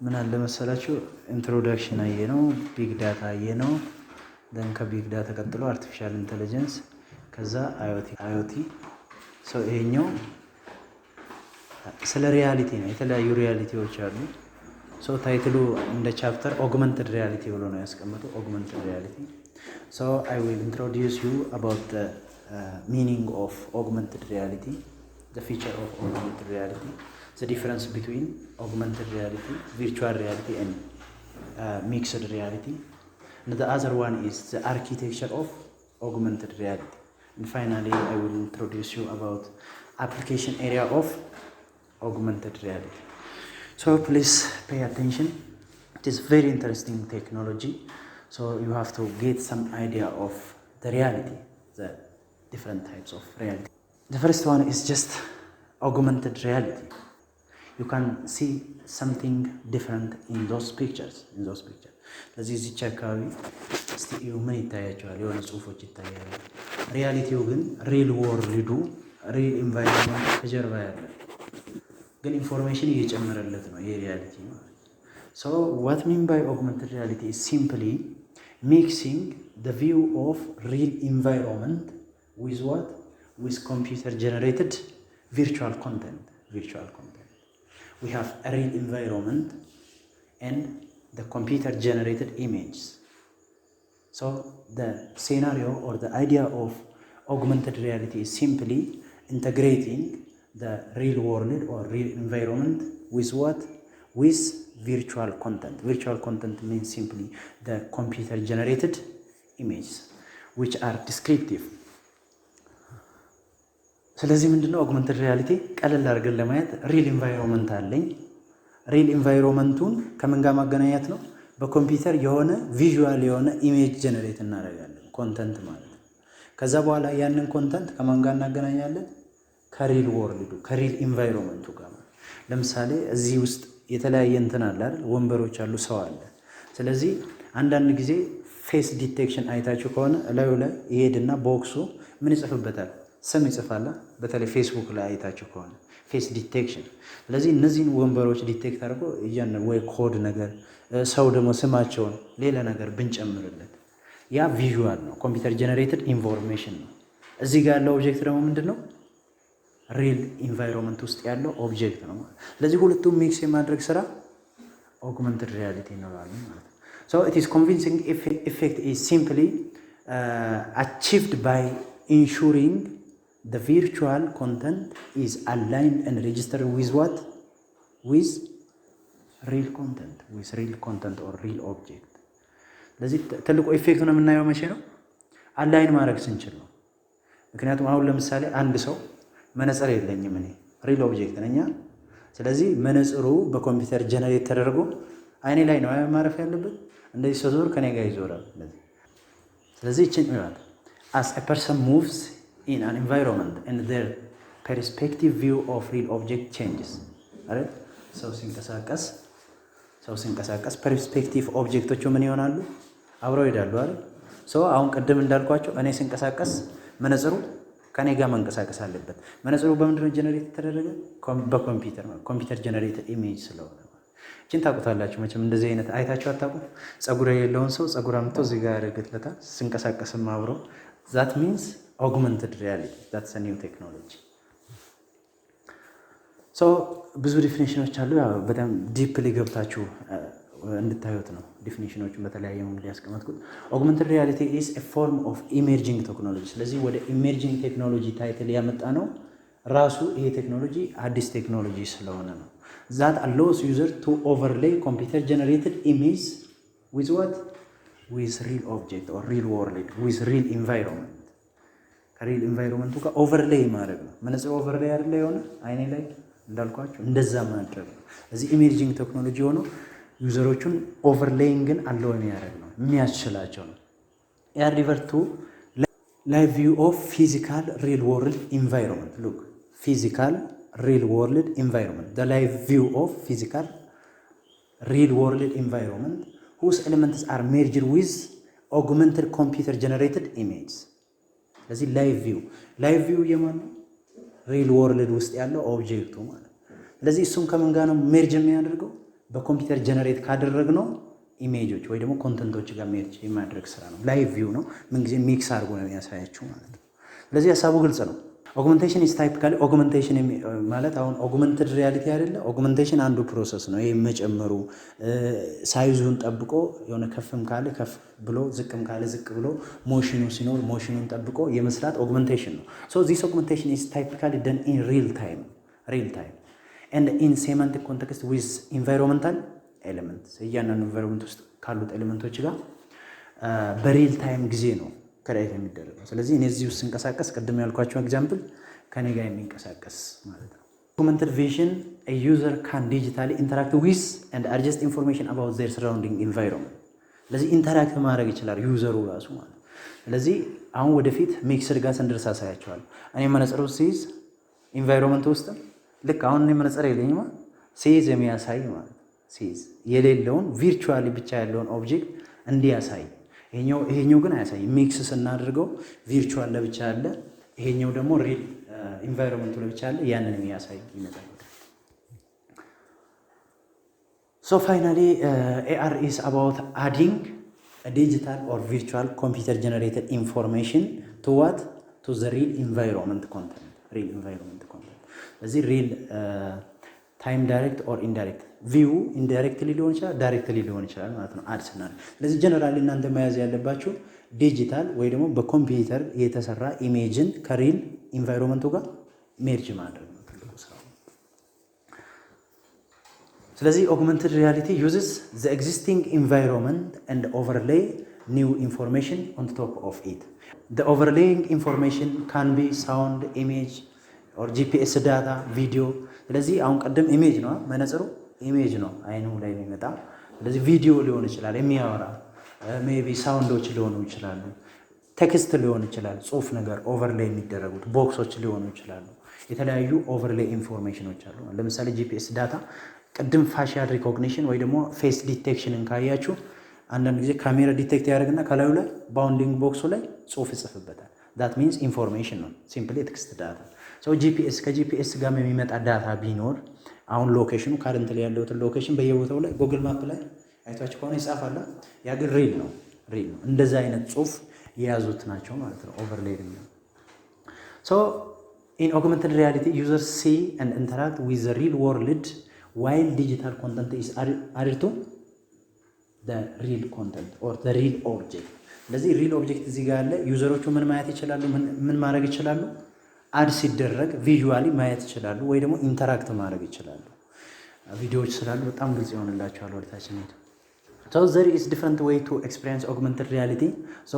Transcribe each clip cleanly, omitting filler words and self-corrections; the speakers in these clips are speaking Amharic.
ምን አለ መሰላችሁ ኢንትሮዳክሽን አየነው፣ ቢግ ዳታ አየነው፣ ደን ከቢግ ዳታ ቀጥሎ አርቲፊሻል ኢንተለጀንስ፣ ከዛ አይኦቲ ሶ ይሄኛው ስለ ሪያሊቲ ነው። የተለያዩ ሪያሊቲዎች አሉ። ሶ ታይትሉ እንደ ቻፕተር ኦግመንትድ ሪያሊቲ ብሎ ነው ያስቀመጠው። ኦግመንትድ ሪያሊቲ ሶ አይ ዊል ኢንትሮዲዩስ ዩ አባውት ዘ ሚኒንግ ኦፍ ኦግመንትድ ሪያሊቲ፣ ዘ ፊቸር ኦፍ ኦግመንትድ ሪያሊቲ፣ the difference between augmented reality, virtual reality and mixed reality. And the other one is the architecture of augmented reality. And finally, I will introduce you about application area of augmented reality. So please pay attention. It is very interesting technology. So you have to get some idea of the reality, the different types of reality. The first one is just augmented reality. You can see something different in those pictures. ለዚህ እዚች አካባቢ እስቲ ምን ይታያቸዋል? የሆነ ጽሁፎች ይታያሉ። ሪያሊቲው ግን ሪል ወርልዱ ሪል ኢንቫይሮንመንት ከጀርባ ያለ ግን ኢንፎርሜሽን እየጨመረለት ነው። ይሄ ሪያሊቲ ነው። So what mean by augmented reality is simply mixing the view of real environment with what? With computer generated virtual content. We have a real environment and the computer generated images. So the scenario or the idea of augmented reality is simply integrating the real world or real environment with what? With virtual content. Virtual content means simply the computer generated images which are descriptive. ስለዚህ ምንድነው ኦግመንትድ ሪያሊቲ? ቀለል አድርገን ለማየት ሪል ኢንቫይሮንመንት አለኝ። ሪል ኢንቫይሮንመንቱን ከምን ጋር ማገናኘት ነው? በኮምፒውተር የሆነ ቪዥዋል የሆነ ኢሜጅ ጀነሬት እናደርጋለን፣ ኮንተንት ማለት ነው። ከዛ በኋላ ያንን ኮንተንት ከማን ጋር እናገናኛለን? ከሪል ወርልዱ ከሪል ኢንቫይሮንመንቱ ጋር። ለምሳሌ እዚህ ውስጥ የተለያየ እንትን አለ አይደል? ወንበሮች አሉ፣ ሰው አለ። ስለዚህ አንዳንድ ጊዜ ፌስ ዲቴክሽን አይታችሁ ከሆነ እላዩ ላይ ይሄድና ቦክሱ ምን ይጽፍበታል? ስም ይጽፋል። በተለይ ፌስቡክ ላይ አይታችሁ ከሆነ ፌስ ዲቴክሽን። ስለዚህ እነዚህን ወንበሮች ዲቴክት አድርጎ ወይ ኮድ ነገር ሰው ደግሞ ስማቸውን ሌላ ነገር ብንጨምርለት ያ ቪዥዋል ነው፣ ኮምፒውተር ጀነሬትድ ኢንፎርሜሽን ነው። እዚህ ጋር ያለው ኦብጀክት ደግሞ ምንድነው? ሪል ኢንቫይሮንመንት ውስጥ ያለው ኦብጀክት ነው። ስለዚህ ሁለቱም ሚክስ የማድረግ ስራ ኦግመንትድ ሪያሊቲ እንለዋለን ማለት ነው። So it is convincing effect is simply achieved by ensuring the virtual content is aligned and registered with what? With real content or real object. ለዚህ ትልቁ ኢፌክት ነው የምናየው መቼ ነው? አላይን ማድረግ ስንችል ነው። ምክንያቱም አሁን ለምሳሌ አንድ ሰው መነጽር የለኝም እኔ ሪል ኦብጀክት ነኝ። ስለዚህ መነጽሩ በኮምፒውተር ጀነሬት ተደርጎ አይኔ ላይ ነው ማረፍ ያለበት። እንደዚህ ሰዞር ከኔ ጋር ይዞራል። ስለዚህ እቺን ይላል as a person moves in an environment and their perspective view of real object changes. አይደል? ሰው ሲንቀሳቀስ ፐርስፔክቲቭ ኦብጀክቶቹ ምን ይሆናሉ? አብረው ይሄዳሉ አይደል? አሁን ቅድም እንዳልኳቸው እኔ ሲንቀሳቀስ መነጽሩ ከኔ ጋር መንቀሳቀስ አለበት። መነጽሩ በምንድነው ጀነሬት ተደረገ? ኮምፒውተር ጀነሬት ኢሜጅ ስለሆነ እቺን ታውቁታላችሁ መቼም። እንደዚህ አይነት አይታችሁ አታውቁም? ፀጉር የሌለውን ሰው ፀጉር አምጥቶ እዚህ ጋር ያደርግለታል፣ ሲንቀሳቀስም አብሮ። that means augmented reality, that's a new technology. so ብዙ ዲፊኒሽኖች አሉ። ያው በጣም ዲፕሊ ገብታችሁ እንድታዩት ነው ዲፊኒሽኖቹን በተለያየ መንገድ ያስቀመጥኩት። augmented reality is a form of emerging technology። ስለዚህ ወደ emerging technology ታይትል ያመጣ ነው ራሱ ይሄ ቴክኖሎጂ አዲስ ቴክኖሎጂ ስለሆነ ነው። that allows user to overlay computer generated image with what? With real object or real world, with real environment. ከሪል ኢንቫይሮንመንቱ ጋር ኦቨርሌይ ማድረግ ነው። መነጽር ኦቨርሌይ አይደለ የሆነ አይኔ ላይ እንዳልኳችሁ እንደዛ ማድረግ ነው። እዚህ ኢሜጂንግ ቴክኖሎጂ ሆኖ ዩዘሮቹን ኦቨርሌይንግን አለው የሚያደርግ ነው፣ የሚያስችላቸው ነው። ያ ሪቨር ቱ ላይቭ ቪው ኦፍ ፊዚካል ሪል ወርልድ ኢንቫይሮንመንት። ሉክ ፊዚካል ሪል ወርልድ ኢንቫይሮንመንት፣ the live view of physical real world environment whose elements are merged with augmented computer generated images. ስለዚህ ላይቭ ቪው የማን ነው? ሪል ወርልድ ውስጥ ያለው ኦብጀክቱ ማለት። ስለዚህ እሱም ከምን ጋር ነው ሜርጅ የሚያደርገው? በኮምፒውተር ጀነሬት ካደረግነው ኢሜጆች ወይ ደግሞ ኮንተንቶች ጋር ሜርጅ የማድረግ ስራ ነው። ላይቭ ቪው ነው፣ ምንጊዜ ሚክስ አድርጎ ነው የሚያሳያችሁ ማለት ነው። ስለዚህ ሀሳቡ ግልጽ ነው። ኦግመንቴሽን ኢዝ ታይፒካሊ ኦግመንቴሽን ማለት አሁን ኦግመንትድ ሪያሊቲ አይደለ? ኦግመንቴሽን አንዱ ፕሮሰስ ነው። ይሄ መጨመሩ ሳይዙን ጠብቆ የሆነ ከፍም ካለ ከፍ ብሎ ዝቅም ካለ ዝቅ ብሎ ሞሽኑ ሲኖር ሞሽኑን ጠብቆ የመስራት ኦግመንቴሽን ነው። ሶ ዚስ ኦግመንቴሽን ኢዝ ታይፒካሊ ደን ኢን ሪል ታይም ኤንድ ኢን ሴማንቲክ ኮንቴክስት ዊዝ ኢንቫይሮንመንታል ኤሌመንትስ እያንዳንዱ ኢንቫይሮንመንት ውስጥ ካሉት ኤሌመንቶች ጋር በሪል ታይም ጊዜ ነው ክሬት የሚደረገው። ስለዚህ እኔ እዚህ ውስጥ ስንቀሳቀስ ቅድም ያልኳቸው ኤግዛምፕል ከኔ ጋር የሚንቀሳቀስ ማለት ነው። ኦግመንትድ ቪዥን a user can digitally interact with and adjust information about their surrounding environment። ስለዚህ ኢንተራክት ማድረግ ይችላል ዩዘሩ ራሱ ማለት ነው። ስለዚህ አሁን ወደፊት ሚክስድ ጋር ስንደርስ አሳያቸዋለሁ። እኔ መነጽሩ ሲይዝ ኢንቫይሮንመንት ውስጥ ልክ አሁን እኔ መነጽር የለኝማ ሲይዝ የሚያሳይ ማለት ነው። ሲይዝ የሌለውን ቪርቹዋሊ ብቻ ያለውን ኦብጀክት እንዲያሳይ ይሄኛው ግን አያሳይም። ሚክስ ስናደርገው ቪርቹዋል ለብቻ አለ፣ ይሄኛው ደግሞ ሪል ኢንቫይሮንመንቱ ለብቻ አለ። ያንን የሚያሳይ ይመጣል። ሶ ፋይናሊ ኤአር ኢዝ አባውት አዲንግ ዲጂታል ኦር ቪርቹዋል ኮምፒውተር ጀነሬትድ ኢንፎርሜሽን ቱ ዋት ቱ ዘ ሪል ኢንቫይሮንመንት ኮንተንት ስለዚህ ሪል ታይም ዳይሬክት ኦር ኢንዳይሬክት ቪው ኢንዳይሬክትሊ ሊሆን ይችላል፣ ዳይሬክትሊ ሊሆን ይችላል ማለት ነው። አድ ስናደርግ ስለዚህ ጀነራሊ እናንተ መያዝ ያለባችሁ ዲጂታል ወይ ደግሞ በኮምፒውተር የተሰራ ኢሜጅን ከሪል ኢንቫይሮንመንቱ ጋር ሜርጅ ማድረግ ነው ትልቁ ስራ። ስለዚህ ኦግመንትድ ሪያሊቲ ዩዝስ ዘ ኤግዚስቲንግ ኢንቫይሮንመንት ኤንድ ኦቨርሌይ ኒው ኢንፎርሜሽን ኦን ቶፕ ኦፍ ኢት። ዘ ኦቨርሌይንግ ኢንፎርሜሽን ካን ቢ ሳውንድ፣ ኢሜጅ ኦር ጂፒኤስ ዳታ፣ ቪዲዮ። ስለዚህ አሁን ቀደም ኢሜጅ ነው መነጽሩ ኢሜጅ ነው አይኑ ላይ የሚመጣ። ስለዚህ ቪዲዮ ሊሆን ይችላል የሚያወራ ሜቢ ሳውንዶች ሊሆኑ ይችላሉ፣ ቴክስት ሊሆን ይችላል፣ ጽሁፍ ነገር ኦቨርሌይ የሚደረጉት ቦክሶች ሊሆኑ ይችላሉ። የተለያዩ ኦቨርሌይ ኢንፎርሜሽኖች አሉ። ለምሳሌ ጂፒኤስ ዳታ ቅድም ፋሻል ሪኮግኒሽን ወይ ደግሞ ፌስ ዲቴክሽንን ካያችሁ አንዳንድ ጊዜ ካሜራ ዲቴክት ያደርግና ከላዩ ላይ ባውንዲንግ ቦክሱ ላይ ጽሁፍ ይጽፍበታል። ዳት ሚንስ ኢንፎርሜሽን ነው፣ ሲምፕሊ ቴክስት ዳታ። ሶ ጂፒኤስ ከጂፒኤስ ጋር የሚመጣ ዳታ ቢኖር አሁን ሎኬሽኑ ካረንት ላይ ያለውትን ሎኬሽን በየቦታው ላይ ጉግል ማፕ ላይ አይታችሁ ከሆነ ይጻፋል። ያ ግን ሪል ነው። እንደዛ አይነት ጽሁፍ የያዙት ናቸው ማለት ነው ኦቨርሌይ ነው። ሶ ኢን ኦግመንትድ ሪያሊቲ ዩዘርስ ሲ ኤንድ ኢንተራክት ዊዝ ዘ ሪል ወርልድ ዋይል ዲጂታል ኮንተንት ኢዝ አድድ ቱ ዘ ሪል ኮንተንት ኦር ዘ ሪል ኦብጀክት። ስለዚህ ሪል ኦብጀክት እዚህ ጋር አለ። ዩዘሮቹ ምን ማየት ይችላሉ? ምን ማድረግ ይችላሉ? አድ ሲደረግ ቪዥዋሊ ማየት ይችላሉ፣ ወይ ደግሞ ኢንተራክት ማድረግ ይችላሉ። ቪዲዮዎች ስላሉ በጣም ግልጽ ይሆንላቸዋል። ወደታችን ሄዱ። ሶ ዘር ኢዝ ዲፍረንት ዌይ ቱ ኤክስፒሪየንስ ኦግመንትድ ሪያሊቲ ሶ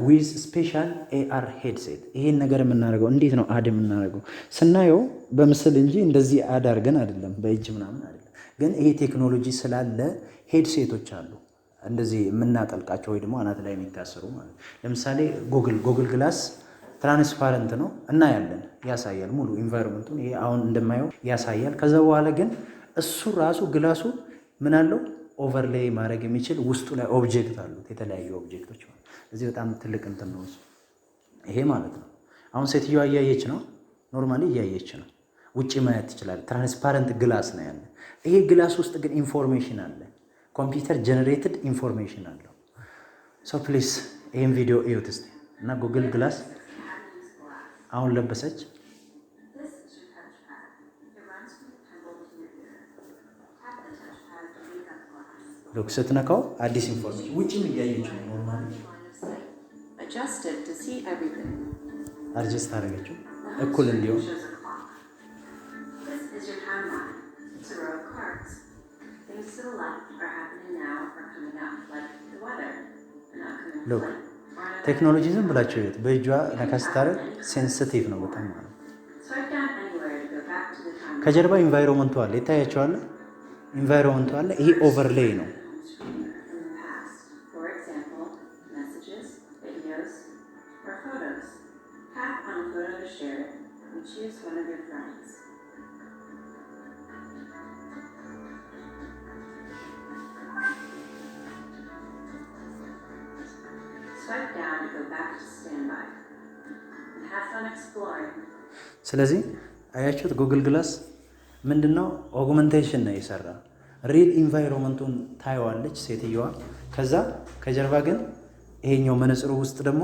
ዊዝ ስፔሻል ኤአር ሄድሴት። ይሄን ነገር የምናደርገው እንዴት ነው? አድ የምናደርገው ስናየው በምስል እንጂ እንደዚህ አድ አድርገን አይደለም፣ በእጅ ምናምን አይደለም። ግን ይሄ ቴክኖሎጂ ስላለ ሄድሴቶች አሉ እንደዚህ የምናጠልቃቸው ወይ ደግሞ አናት ላይ የሚታሰሩ ማለት። ለምሳሌ ጉግል ግላስ ትራንስፓረንት ነው እናያለን፣ ያሳያል ሙሉ ኢንቫይሮንመንቱን። ይሄ አሁን እንደማየው ያሳያል። ከዛ በኋላ ግን እሱ ራሱ ግላሱ ምን አለው? ኦቨርሌይ ማድረግ የሚችል ውስጡ ላይ ኦብጀክት አሉት፣ የተለያዩ ኦብጀክቶች ማለት። እዚህ በጣም ትልቅ እንትን ነው ይሄ ማለት ነው። አሁን ሴትዮዋ እያየች ነው፣ ኖርማሊ እያየች ነው። ውጪ ማየት ትችላለህ። ትራንስፓረንት ግላስ ነው ያለ። ይሄ ግላስ ውስጥ ግን ኢንፎርሜሽን አለ፣ ኮምፒውተር ጀነሬትድ ኢንፎርሜሽን አለው። ሶ ፕሊስ ይሄን ቪዲዮ እዩት እስቲ እና ጉግል ግላስ አሁን ለበሰች። ሎክ ስትነካው አዲስ ኢንፎርሜሽን ውጭም እያየች ነው። ኖርማሊ አድጀስት አደረገችው እኩል እንዲሆን። ሎክ ቴክኖሎጂ ዝም ብላችሁ ይዩት። በእጇ ነካ ስታደርግ ሴንሲቲቭ ነው በጣም ማለት። ከጀርባ ኢንቫይሮንመንቱ አለ፣ ይታያቸዋል። ኢንቫይሮንመንቱ አለ። ይሄ ኦቨርሌይ ነው። ስለዚህ አያችሁት ጉግል ግላስ ምንድነው? ኦግመንቴሽን ነው የሰራ። ሪል ኢንቫይሮንመንቱን ታየዋለች ሴትየዋ። ከዛ ከጀርባ ግን ይሄኛው መነጽሩ ውስጥ ደግሞ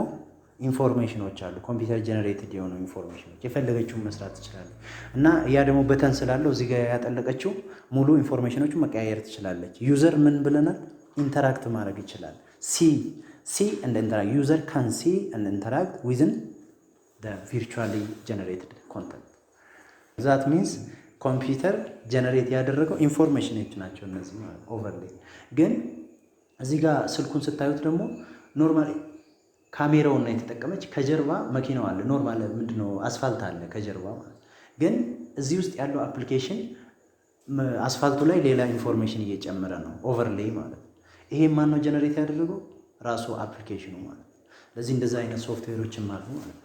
ኢንፎርሜሽኖች አሉ፣ ኮምፒውተር ጀነሬትድ የሆኑ ኢንፎርሜሽኖች የፈለገችውን መስራት ትችላለች። እና ያ ደግሞ በተን ስላለው እዚህ ጋር ያጠለቀችው ሙሉ ኢንፎርሜሽኖቹ መቀያየር ትችላለች። ዩዘር ምን ብለናል? ኢንተራክት ማድረግ ይችላል። ሲ እንደ ኢንተራክት ዩዘር ካን ሲ እንደ ኢንተራክት ዊዝን ቪርቹዋሊ ጀነሬትድ ኮንተንት ዛት ሚንስ ኮምፒውተር ጀነሬት ያደረገው ኢንፎርሜሽኖች ናቸው እነዚህ ማለት ኦቨርሌይ። ግን እዚህ ጋር ስልኩን ስታዩት ደግሞ ኖርማሊ ካሜራውን የተጠቀመች ከጀርባ መኪናው አለ፣ ኖርማል ምንድነው አስፋልት አለ ከጀርባ ማለት። ግን እዚህ ውስጥ ያለው አፕሊኬሽን አስፋልቱ ላይ ሌላ ኢንፎርሜሽን እየጨመረ ነው፣ ኦቨርሌይ ማለት። ይሄ ማን ነው ጀነሬት ያደረገው? ራሱ አፕሊኬሽኑ ማለት። ስለዚህ እንደዛ አይነት ሶፍትዌሮችም አሉ ማለት።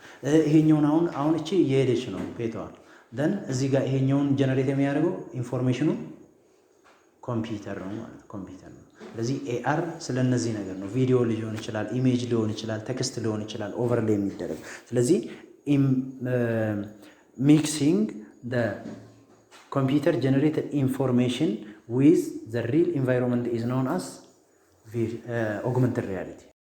ይሄኛውን አሁን እቺ እየሄደች ነው ፔቷል። ደን እዚህ ጋር ይሄኛውን ጀነሬት የሚያደርገው ኢንፎርሜሽኑ ኮምፒውተር ነው ማለት ኮምፒውተር ነው። ስለዚህ ኤአር ስለነዚህ ነገር ነው። ቪዲዮ ሊሆን ይችላል፣ ኢሜጅ ሊሆን ይችላል፣ ቴክስት ሊሆን ይችላል፣ ኦቨርሌይ የሚደረግ። ስለዚህ ሚክሲንግ ዘ ኮምፒውተር ጀነሬትድ ኢንፎርሜሽን ዊዝ ዘ ሪል ኢንቫይሮንመንት ኢዝ ኖን አስ ኦግመንትድ ሪያሊቲ